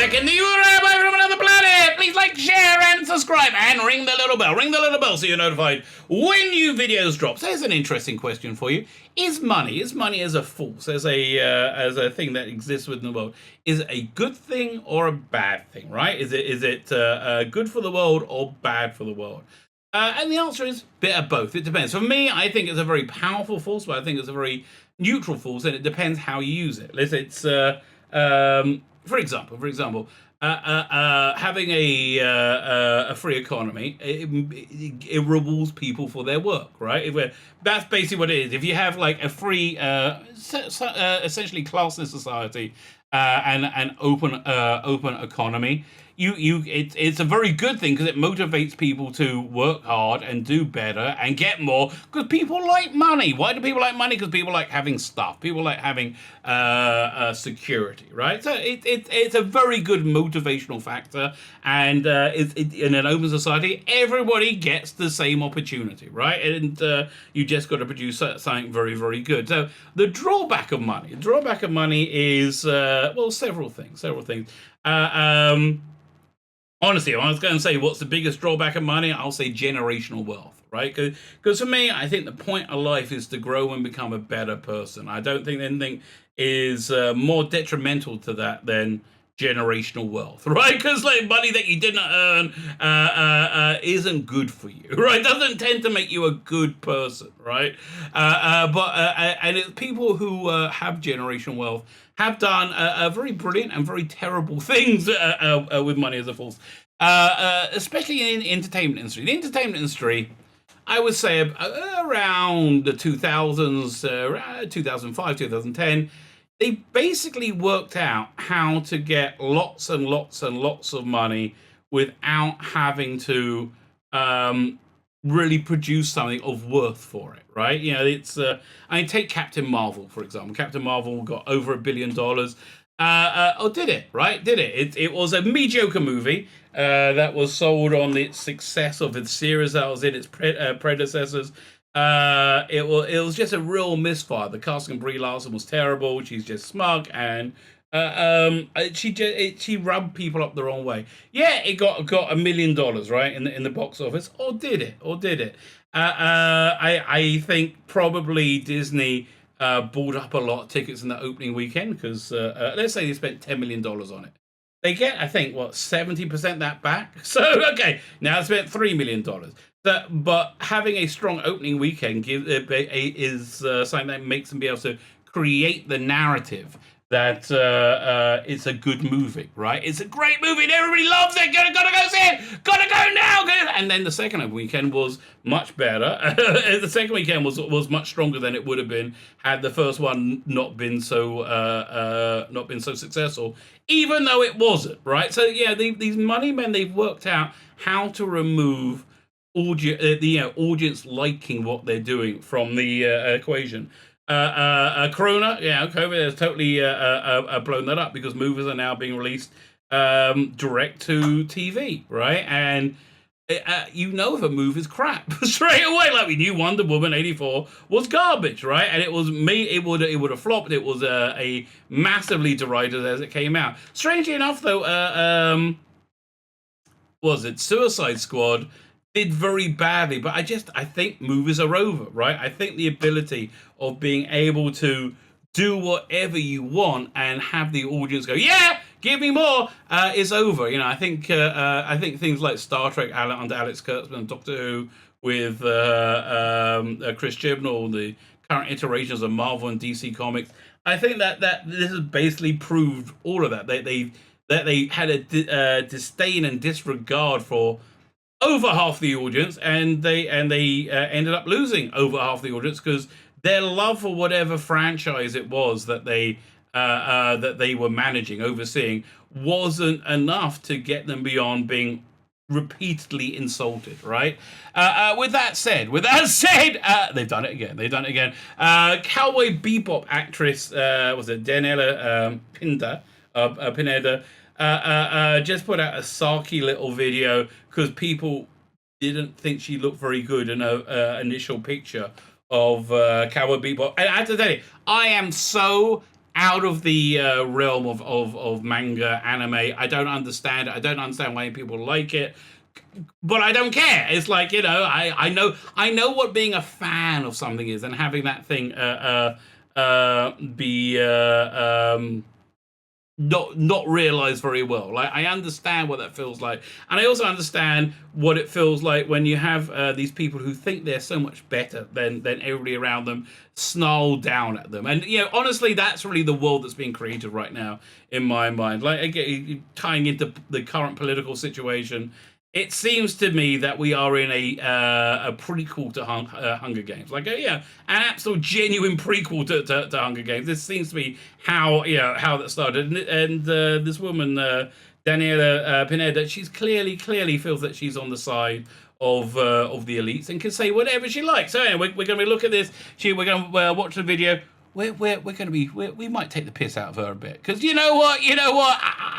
Lebetkin, the Rabbi from another planet. Please like, share, and subscribe, and ring the little bell. Ring the little bell so you're notified when new videos drop. So here's an interesting question for you: Is money as a force, as a thing that exists within the world, is it a good thing or a bad thing? Right? Is it good for the world or bad for the world? And the answer is a bit of both. It depends. For me, I think it's a very powerful force, but I think it's a very neutral force, and it depends how you use it. For example, having a free economy, it rewards people for their work, right? That's basically what it is. If you have like a free, essentially classless society and an open economy, it's a very good thing because it motivates people to work hard and do better and get more, because people like money. Why do people like money? Because people like having stuff. People like having security, right? So it's a very good motivational factor, and in an open society, everybody gets the same opportunity, right? And you just got to produce something very, very good. So the drawback of money is several things. Honestly, if I was going to say what's the biggest drawback of money, I'll say generational wealth, right? Because for me, I think the point of life is to grow and become a better person. I don't think anything is more detrimental to that than generational wealth, right? Because like money that you didn't earn isn't good for you, right? Doesn't tend to make you a good person, right? And it's people who have generational wealth have done very brilliant and very terrible things with money as a force, especially in the entertainment industry. The entertainment industry, I would say around the 2000s, 2005, 2010, they basically worked out how to get lots and lots and lots of money without having to really produce something of worth for it, right? You know, it's take Captain Marvel, for example. Captain Marvel got over $1 billion. Did it, right? Did it? It was a mediocre movie that was sold on its success of its series that was in its predecessors. It was just a real misfire. The casting of Brie Larson was terrible. She's just smug, and she rubbed people up the wrong way. Yeah, it got $1 million, right, in the box office. Or did it? I think probably Disney bought up a lot of tickets in the opening weekend, because let's say they spent $10 million on it. They get, I think, 70% that back. So okay, now they spent $3 million. But having a strong opening weekend is something that makes them be able to create the narrative that it's a good movie, right? It's a great movie and everybody loves it. Gotta go see it. Gotta go now. And then the second weekend was much better. The second weekend was much stronger than it would have been had the first one not been so successful, even though it wasn't, right? So yeah, these money men, they've worked out how to remove audience liking what they're doing from the equation. Corona, COVID has totally blown that up, because movies are now being released direct to TV, right? And if a movie's crap straight away. Like we knew Wonder Woman '84 was garbage, right? And it would have flopped. It was a massively derided as it came out. Strangely enough, though, Suicide Squad did very badly, but I think movies are over, right? I think the ability of being able to do whatever you want and have the audience go, yeah, give me more, is over. You know, I think things like Star Trek under Alex Kurtzman and Doctor Who with Chris Chibnall, the current iterations of Marvel and DC Comics, I think that this has basically proved all of that. They had a disdain and disregard for over half the audience, and they ended up losing over half the audience because their love for whatever franchise it was that they were managing, overseeing, wasn't enough to get them beyond being repeatedly insulted, right? With that said, they've done it again. Cowboy Bebop actress, was it Daniela Pineda, just put out a sarky little video because people didn't think she looked very good in her initial picture of Cowboy Bebop. And I have to tell you, I am so out of the realm of manga, anime. I don't understand it. I don't understand why people like it. But I don't care. It's like, I know what being a fan of something is, and having that thing be not realized very well. Like, I understand what that feels like, and I also understand what it feels like when you have these people who think they're so much better than everybody around them snarl down at them. And honestly, that's really the world that's being created right now in my mind. Like, again, tying into the current political situation, it seems to me that we are in a prequel to Hunger Games, like an absolute genuine prequel to Hunger Games. This seems to be how that started, and this woman Daniela Pineda, she's clearly feels that she's on the side of the elites and can say whatever she likes. So anyway, we're going to look at this. We're going to watch the video. We're going to be we might take the piss out of her a bit, because you know what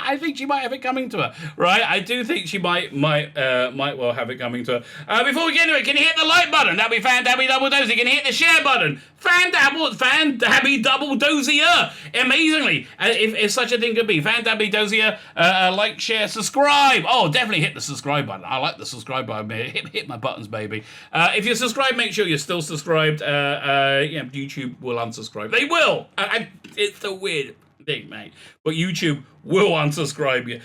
I think she might have it coming to her, right? I do think she might well have it coming to her. Before we get into it, can you hit the like button? That'd be fan dabby double dozy. Can you hit the share button? Fan dabby double dozier. Amazingly, if such a thing could be, fan dabby dozier. Like, share, subscribe. Oh, definitely hit the subscribe button. I like the subscribe button. Hit my buttons, baby. If you're subscribed, make sure you're still subscribed. YouTube will unsubscribe. They will. It's a weird thing, mate. But YouTube will unsubscribe you.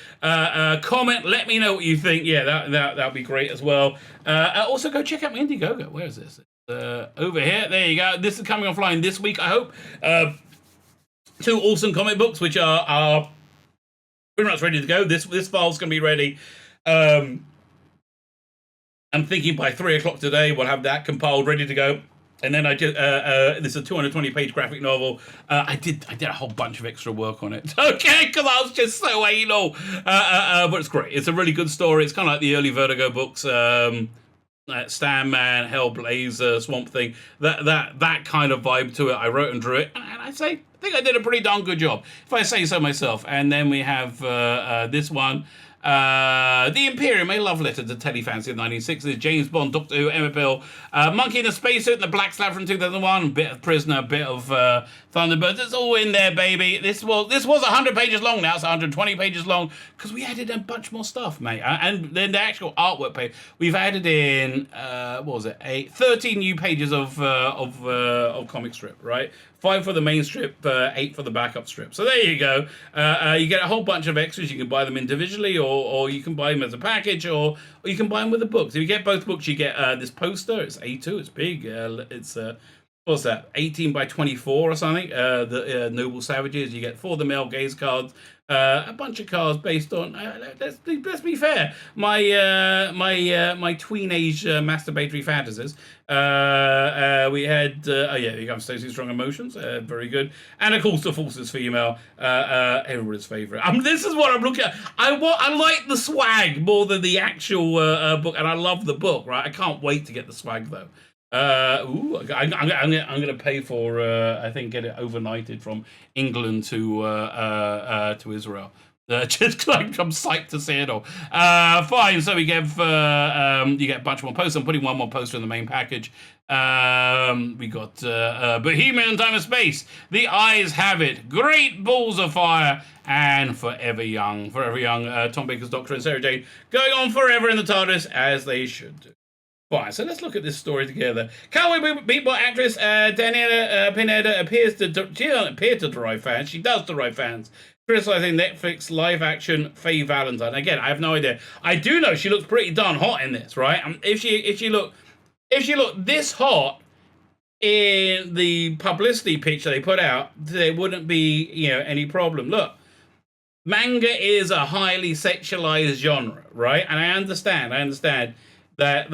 Comment. Let me know what you think. Yeah, that'd be great as well. Also, go check out my Indiegogo. Where is this? Over here. There you go. This is coming offline this week, I hope. 2 awesome comic books, which are pretty much ready to go. This file's going to be ready. I'm thinking by 3 o'clock today, we'll have that compiled, ready to go. And then I just this is a 220-page graphic novel. I did a whole bunch of extra work on it, okay, because I was just so anal. But it's great. It's a really good story. It's kind of like the early Vertigo books, Stand-Man, Hellblazer, Swamp Thing. That kind of vibe to it. I wrote and drew it, and I think I did a pretty darn good job, if I say so myself. And then we have this one. The Imperium, a love letter to Teddy Fancy of the 1960s, James Bond, Doctor Who, Emmett Bill, Monkey in a Spacesuit, and the Black Slab from 2001, bit of Prisoner, bit of Thunderbirds. It's all in there, baby. This was 100 pages long. Now it's 120 pages long, because we added a bunch more stuff, mate. And then the actual artwork page, we've added in 13 new pages of comic strip, right? 5 for the main strip, 8 for the backup strip. So there you go. You get a whole bunch of extras. You can buy them individually, or you can buy them as a package, or you can buy them with the books. If you get both books, you get this poster. It's A2. It's big. It's what's that? 18 by 24 or something. The Noble Savages. You get 4 the male gaze cards. A bunch of cards based on. Let's be fair. My tween-age masturbatory fantasies. We had here comes Stacey Strong Emotions, very good, and of course the Forces female, everybody's favorite. This is what I'm looking at. I like the swag more than the actual book, and I love the book. Right, I can't wait to get the swag though. I'm gonna pay for I think get it overnighted from England to Israel. Just like I'm psyched to see it all. Fine, so we give you get a bunch more posters. I'm putting one more poster in the main package. We got Bohemian Time of Space, The Eyes Have It, Great Balls of Fire, and Forever Young. Tom Baker's Doctor and Sarah Jane going on forever in the TARDIS, as they should do. Fine, so let's look at this story together. Cowboy Bebop actress Daniela Pineda appears to derive fans. She does derive fans. Criticizing Netflix live action Faye Valentine. Again, I have no idea. I do know she looks pretty darn hot in this, right? If she looked this hot in the publicity picture they put out, there wouldn't be any problem. Look, manga is a highly sexualized genre, right? And I understand that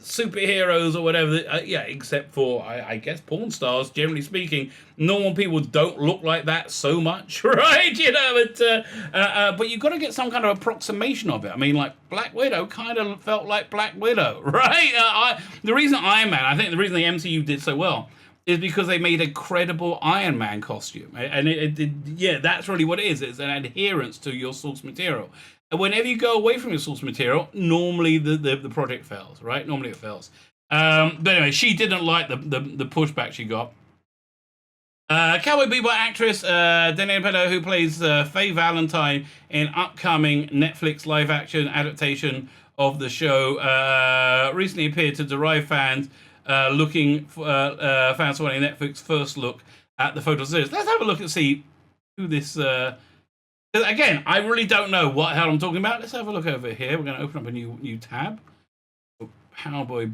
superheroes or whatever, except for I guess porn stars, generally speaking, normal people don't look like that so much, right? But you've got to get some kind of approximation of it. I mean, like Black Widow kind of felt like Black Widow, right? The reason Iron Man, I think the reason the MCU did so well is because they made a credible Iron Man costume, and that's really what it is. It's an adherence to your source material. And whenever you go away from your source material, normally the project fails, right? Normally it fails. But anyway, she didn't like the pushback she got. Cowboy Bebop actress Danielle Pedro, who plays Faye Valentine in upcoming Netflix live-action adaptation of the show, recently appeared to derive fans looking for fans wanting Netflix first look at the photo series. Let's have a look and see who this. Again, I really don't know what the hell I'm talking about. Let's have a look over here. We're going to open up a new tab. Cowboy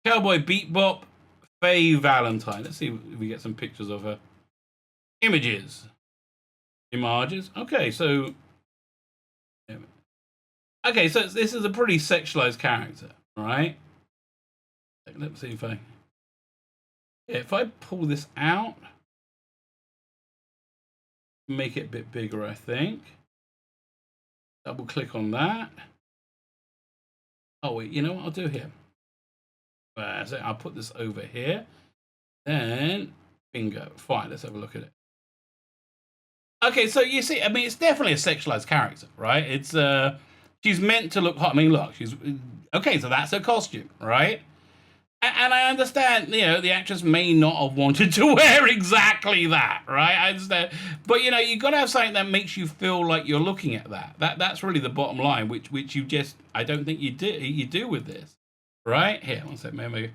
Bebop. Faye Valentine. Let's see if we get some pictures of her. Images. Okay, so this is a pretty sexualized character, right? Let's see if I pull this out, make it a bit bigger, I think. Double click on that. Oh wait, you know what I'll do here? So I'll put this over here. Then, bingo. Fine, let's have a look at it. Okay, so you see, I mean, it's definitely a sexualized character, right? It's, she's meant to look hot. I mean, look, okay, so that's her costume, right? And I understand, you know, the actress may not have wanted to wear exactly that, right? I understand. But, you know, you've got to have something that makes you feel like you're looking at that. That's really the bottom line, which you just, I don't think you do with this. Right here, one sec, maybe.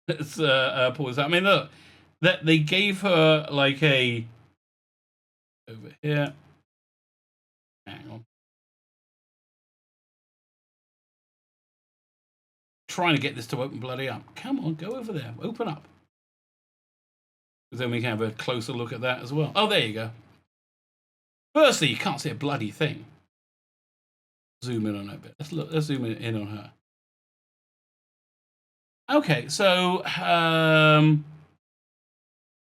Let's pause that. I mean, look, that they gave her like a over here. Hang on, trying to get this to open bloody up. Come on, go over there, open up. Because then we can have a closer look at that as well. Oh, there you go. Firstly, you can't see a bloody thing. Zoom in on that bit. Let's zoom in on her. Okay, so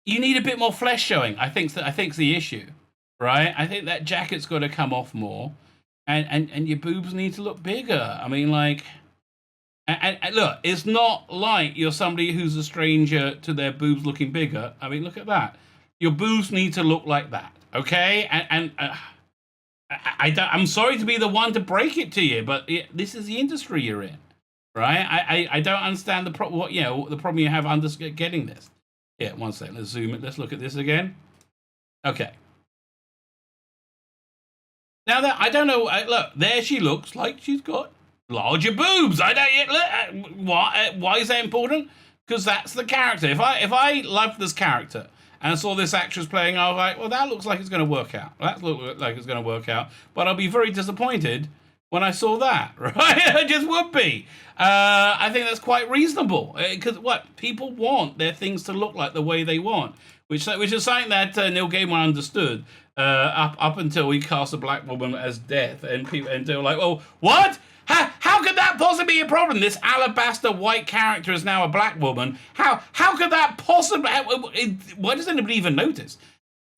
you need a bit more flesh showing. I think's the issue, right? I think that jacket's got to come off more, and your boobs need to look bigger. I mean, like, and look, it's not like you're somebody who's a stranger to their boobs looking bigger. I mean, look at that. Your boobs need to look like that, okay? I'm sorry to be the one to break it to you, but this is the industry you're in. Right, I don't understand the problem you have getting this. Yeah, one second. Let's zoom it. Let's look at this again. Okay. Now that I don't know. Look, there she looks like she's got larger boobs. I don't. Why is that important? Because that's the character. If I loved this character and saw this actress playing, I was like, well, that looks like it's going to work out. That looks like it's going to work out. But I'll be very disappointed when I saw that, right? I just would be. I think that's quite reasonable because people want their things to look like the way they want, which is something that Neil Gaiman understood up until he cast a black woman as Death, and they were like, "Oh, what? How could that possibly be a problem? This alabaster white character is now a black woman. How could that possibly? Why does anybody even notice?"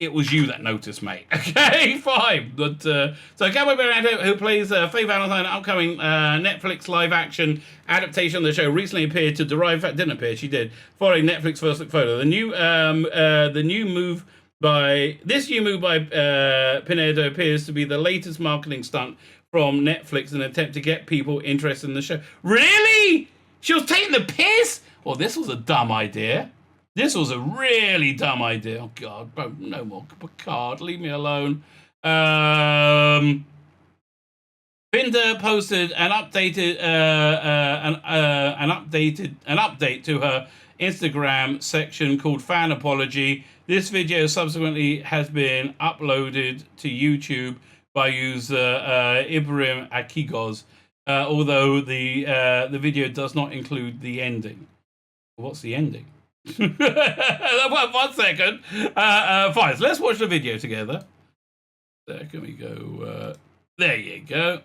It was you that noticed, mate. Okay, fine. But so Cowboy Bebop, who plays Faye Valentine, upcoming Netflix live-action adaptation of the show, recently appeared to derive. Didn't appear, she did. Following Netflix first look photo, the new move by Pinedo appears to be the latest marketing stunt from Netflix in an attempt to get people interested in the show. Really? She was taking the piss? Well, this was a dumb idea. This was a really dumb idea. Oh God, no more Picard. Leave me alone. Binder posted an update to her Instagram section called Fan Apology. This video subsequently has been uploaded to YouTube by user Ibrahim Akigos, although the video does not include the ending. What's the ending? 1 second. Fine, so let's watch the video together. There, can we go? There you go.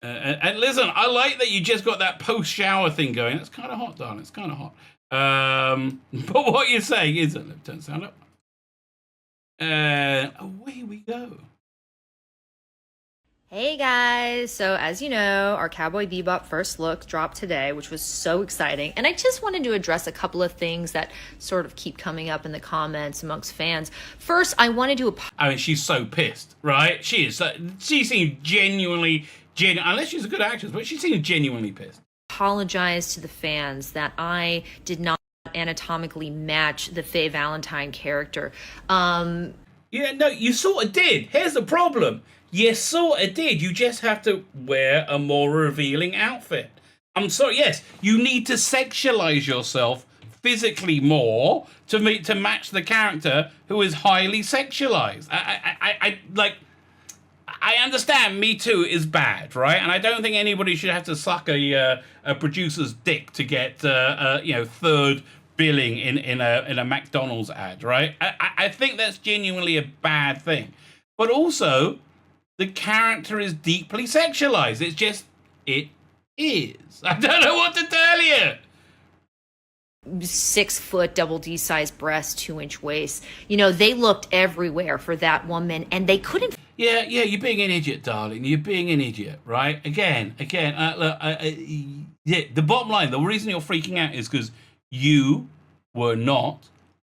And listen, I like that you just got that post-shower thing going. It's kind of hot, darling. It's kind of hot. But what you're saying isn't. Let me turn the sound up. Away we go. Hey guys, so as you know, our Cowboy Bebop first look dropped today, which was so exciting. And I just wanted to address a couple of things that sort of keep coming up in the comments amongst fans. First, I wanted to I mean, she's so pissed, right? She is. She seemed genuinely, unless she's a good actress, but she seemed genuinely pissed. Apologize to the fans that I did not anatomically match the Faye Valentine character. Yeah, no, you sort of did. Here's the problem. You sort of did. You just have to wear a more revealing outfit. I'm sorry, yes, you need to sexualize yourself physically more to match the character who is highly sexualized. I understand Me Too is bad, right? And I don't think anybody should have to suck a producer's dick to get third billing in a McDonald's ad, right? I think that's genuinely a bad thing. But also, the character is deeply sexualized. It's just, it is. I don't know what to tell you. 6 foot, double D size breast, 2-inch waist. They looked everywhere for that woman, and they couldn't. Yeah, you're being an idiot, darling. You're being an idiot, right? Again. The bottom line, the reason you're freaking out is because you were not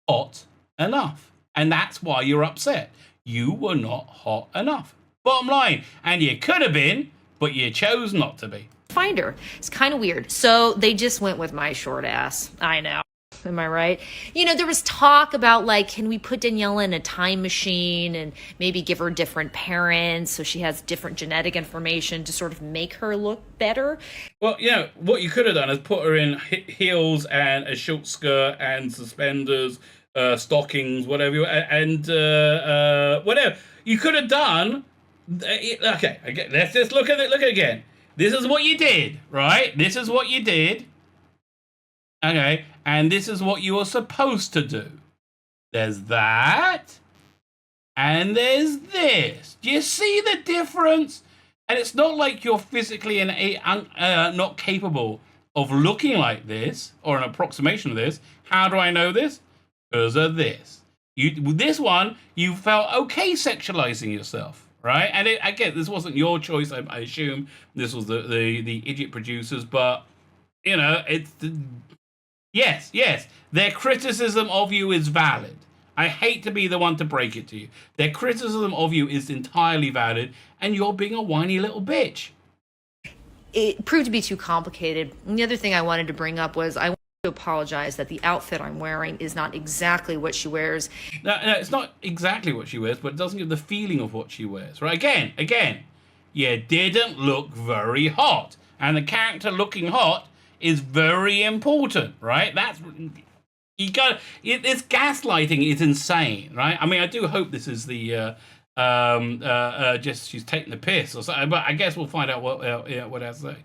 hot enough. And that's why you're upset. You were not hot enough. Bottom line. And you could have been, but you chose not to be. Find her. It's kind of weird. So they just went with my short ass. I know. Am I right? There was talk about, can we put Daniela in a time machine and maybe give her different parents so she has different genetic information to sort of make her look better? Well, what you could have done is put her in heels and a short skirt and suspenders, stockings, whatever, and whatever. You could have done. Okay, let's just look at it again. This is what you did, right? This is what you did. Okay, and this is what you were supposed to do. There's that, and there's this. Do you see the difference? And it's not like you're physically not capable of looking like this, or an approximation of this. How do I know this? Because of this. This one, you felt okay sexualizing yourself. Right, and again, this wasn't your choice. I assume this was the idiot producers, but it's yes. Their criticism of you is valid. I hate to be the one to break it to you. Their criticism of you is entirely valid, and you're being a whiny little bitch. It proved to be too complicated. And the other thing I wanted to bring up was I to apologize that the outfit I'm wearing is not exactly what she wears. No, it's not exactly what she wears, but it doesn't give the feeling of what she wears. Right? Again, you didn't look very hot, and the character looking hot is very important, right? This gaslighting is insane, right? I mean, I do hope this is the just she's taking the piss or something, but I guess we'll find out what else to say.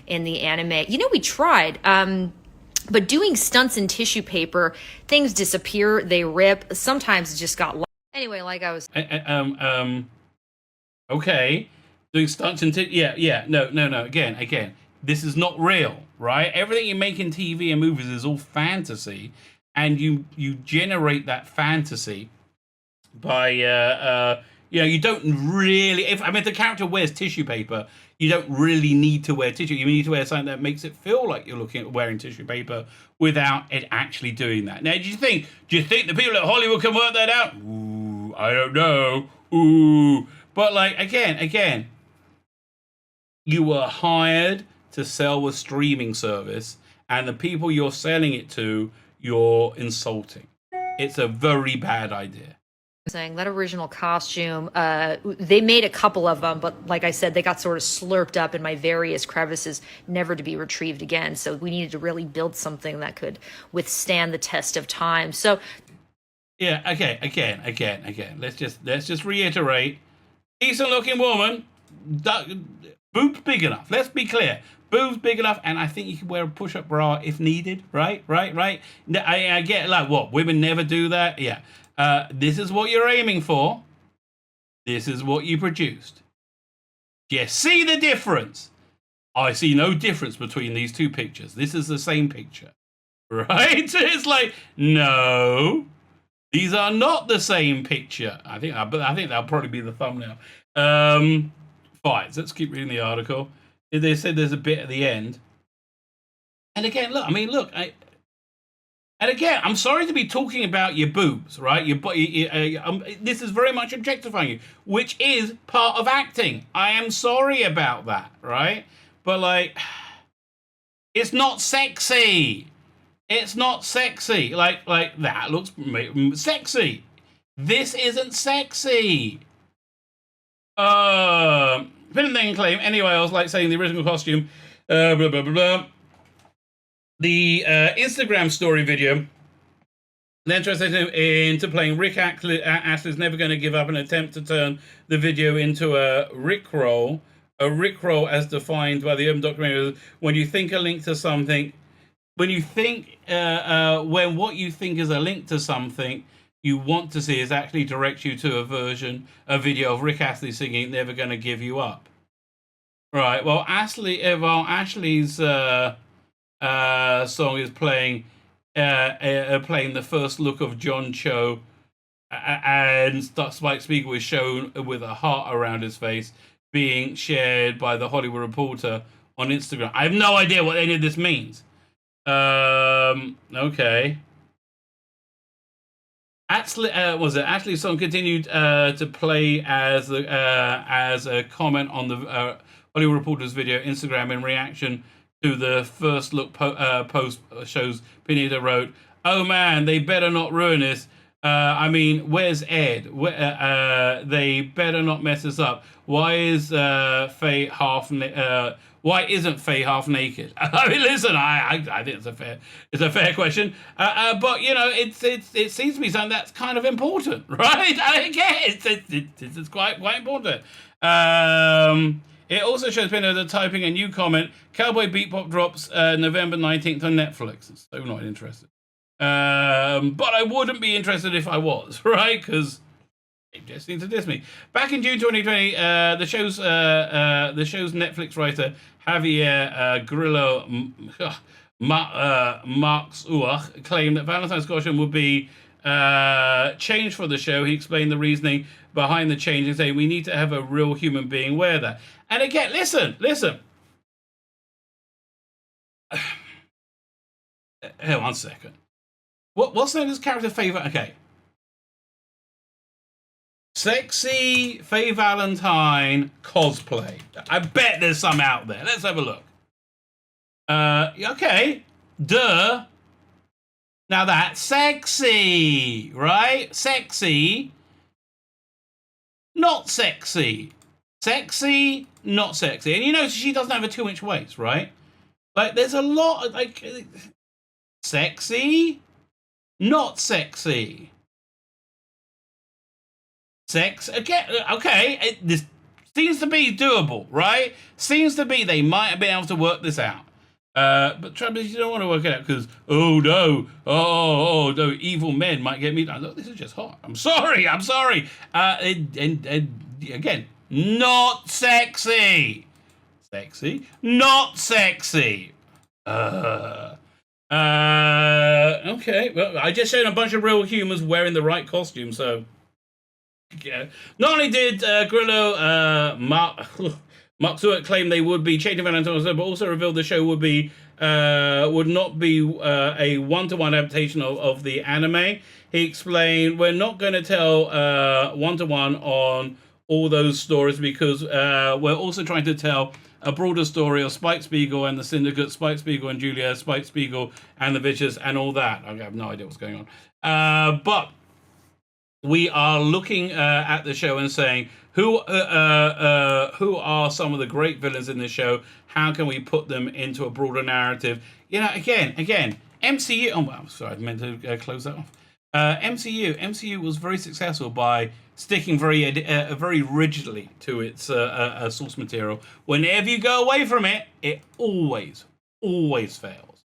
In the anime, we tried. But doing stunts in tissue paper, things disappear, they rip. Sometimes it just got lost. Anyway, like I was... Okay. Doing stunts in no. Again. This is not real, right? Everything you make in TV and movies is all fantasy. And you generate that fantasy by... you don't really... If the character wears tissue paper... You don't really need to wear tissue. You need to wear something that makes it feel like you're wearing tissue paper without it actually doing that. Now, do you think the people at Hollywood can work that out? Ooh, I don't know. Ooh. But again, you were hired to sell a streaming service, and the people you're selling it to, you're insulting. It's a very bad idea. Saying that original costume, they made a couple of them, but like I said, they got sort of slurped up in my various crevices, never to be retrieved again. So we needed to really build something that could withstand the test of time. So yeah, okay, again. Let's just reiterate. Decent looking woman, boobs big enough. Let's be clear. Boobs big enough, and I think you can wear a push-up bra if needed, right? I get what, women never do that? Yeah. This is what you're aiming for. This is what you produced. Do you see the difference? I see no difference between these two pictures. This is the same picture. Right? It's no. These are not the same picture. I think that'll probably be the thumbnail. Fine. So let's keep reading the article. They said there's a bit at the end. And again, look, and again, I'm sorry to be talking about your boobs, right? This is very much objectifying you, which is part of acting. I am sorry about that, right? But it's not sexy. It's not sexy. Like that looks sexy. This isn't sexy. Pin and claim. Anyway, I was like saying the original costume. Blah blah blah blah. The Instagram story video. Then translated into playing Rick Astley's never going to give up, an attempt to turn the video into a Rickroll. A Rickroll, as defined by the Urban Documentary, when you think a link to something, when you think when what you think is a link to something you want to see is actually direct you to a video of Rick Astley singing "Never Gonna Give You Up." Right. Well, Ashley's song is playing the first look of John Cho, and Spike Spiegel is shown with a heart around his face, being shared by the Hollywood Reporter on Instagram. I have no idea what any of this means. Okay. Ashley's song continued to play as a comment on the Hollywood Reporter's video Instagram in reaction to the first look post shows. Pineda wrote, "Oh man, they better not ruin this. I mean, where's Ed? They better not mess this up. Why is Faye why isn't Faye half naked?" I mean, listen, I think it's a fair question, but you know, it seems to be something that's kind of important, right? I guess it's quite important. It also shows Pineda typing a new comment. Cowboy Bebop drops November 19th on Netflix. So not interested. But I wouldn't be interested if I was, right? Because it just seems to diss me. Back in June 2020, the show's Netflix writer Javier Grillo Marx claimed that Valentine's costume would be changed for the show. He explained the reasoning behind the change and saying we need to have a real human being wear that. And again, listen. Hang on 1 second. What's the name of this character? Okay. Sexy Faye Valentine cosplay. I bet there's some out there. Let's have a look. Okay. Duh. Now that's sexy, right? Sexy. Not sexy. Sexy, not sexy. And you know, she doesn't have a 2-inch waist, right? Like, there's a lot of, like, sexy, not sexy. Sex, again, okay, this seems to be doable, right? Seems to be they might have been able to work this out. But trouble is you don't want to work it out because, oh no, evil men might get me. Look, this is just hot. I'm sorry. And again, not sexy. Sexy, not sexy. Okay, well, I just showed a bunch of real humans wearing the right costume, so yeah. Not only did Grillo Mark Stewart claim they would be changing Valentine's, but also revealed the show would not be a one-to-one adaptation of the anime. He explained, "We're not going to tell one-to-one on all those stories because we're also trying to tell a broader story of Spike Spiegel and the Syndicate, Spike Spiegel and Julia, Spike Spiegel and the Vicious, and all that." I have no idea what's going on. But we are looking at the show and saying, who are some of the great villains in the show? How can we put them into a broader narrative? You know, again, MCU. Oh, well, sorry, I meant to close that off. MCU was very successful by sticking very rigidly to its source material. Whenever you go away from it, it always fails.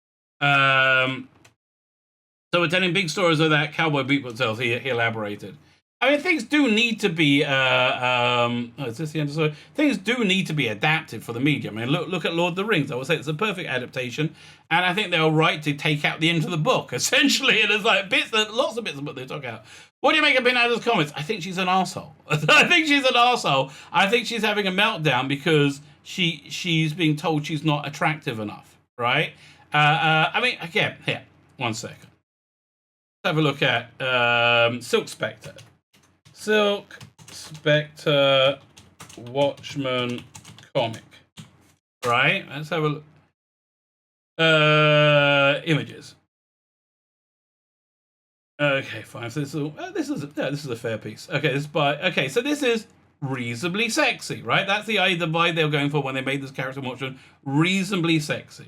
So we're telling big stories of that Cowboy Bebop tells. He elaborated. I mean, things do need to be. Is this the end of the story? Things do need to be adapted for the medium. I mean, look at Lord of the Rings. I would say it's a perfect adaptation, and I think they were right to take out the end of the book. Essentially, it is like lots of bits of the book they took out. What do you make of Pinada's comments? I think she's an arsehole. I think she's having a meltdown because she's being told she's not attractive enough, right? I mean, again, here, 1 second. Let's have a look at Silk Spectre. Silk Spectre Watchmen comic. Right? Let's have a look. Images. Okay, fine. So this is a fair piece. Okay, so this is reasonably sexy, right? That's the vibe they were going for when they made this character Watchmen. Reasonably sexy.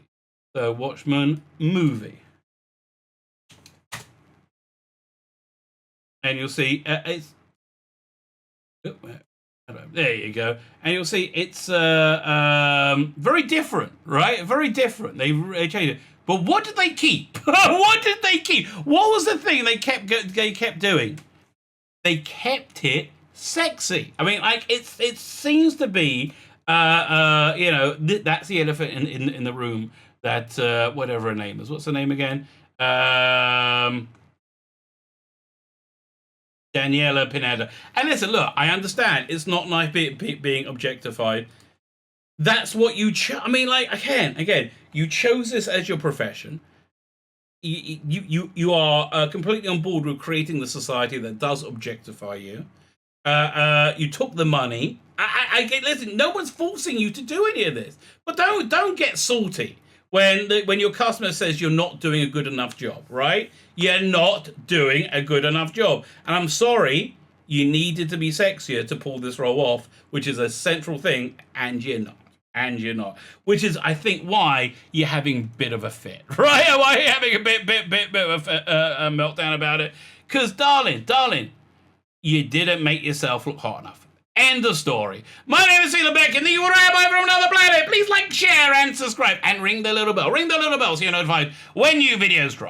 So Watchmen movie, and you'll see it's. There you go, and you'll see it's very different, right? Very different. They changed it. But what did they keep? What did they keep? What was the thing they kept doing? They kept it sexy. I mean, like it seems to be, that's the elephant in the room. That whatever her name is. What's her name again? Daniela Pineda. And listen, look, I understand it's not nice being objectified. That's what you I mean, like, again, you chose this as your profession. You are completely on board with creating the society that does objectify you. You took the money. I get. Listen, no one's forcing you to do any of this. But don't get salty when your customer says you're not doing a good enough job. Right? You're not doing a good enough job. And I'm sorry, you needed to be sexier to pull this role off, which is a central thing, and you're not. And you're not, which is, I think, why you're having a bit of a fit, right? Why you're having a bit of a meltdown about it? Because, darling, you didn't make yourself look hot enough. End of story. My name is Tzvi Lebetkin, the Rabbi from another planet. Please like, share, and subscribe, and ring the little bell. Ring the little bell so you're notified when new videos drop.